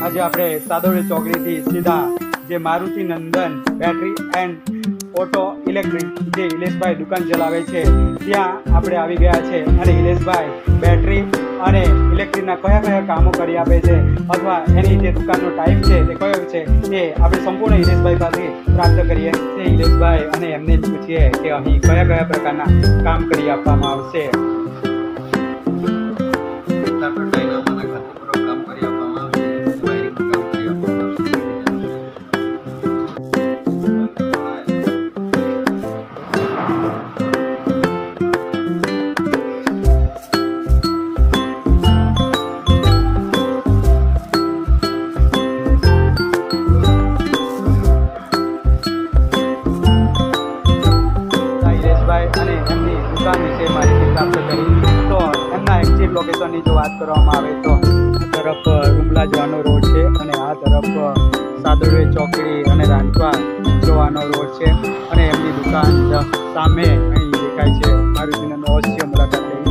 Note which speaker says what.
Speaker 1: આજે આપણે સાદોડી ચોકડીથી સીધા જે Maruti Nandan battery and auto electric જે ઇલેશભાઈ દુકાન ચલાવે છે ત્યાં આપણે આવી ગયા છે અને ઇલેશભાઈ બેટરી અને ઇલેક્ટ્રિકના કયા કયા કામો કરી આપે છે અથવા એની જે દુકાનનો ટાઈમ છે તે કયો છે એ આપણે સંપૂર્ણ ઇલેશભાઈ પાસે પ્રાપ્ત કરીએ તે ઇલેશભાઈ અને એમને જ પૂછીએ કે અહીં કયા કયા પ્રકારના કામ કરી આપવામાં આવશે. અને એમની દુકાન વિશે માહિતી પ્રાપ્ત કરી તો એમના એક્ઝેક્ટ લોકેશનની જો વાત કરવામાં આવે તો આ તરફ રૂમલા જવાનો રોડ છે અને આ તરફ સાદોડી ચોકડી અને રાંધવા જવાનો રોડ છે અને એમની દુકાન સામે અહીં દેખાય છે. મારુતિનો અવશ્ય મુલાકાત લેવી.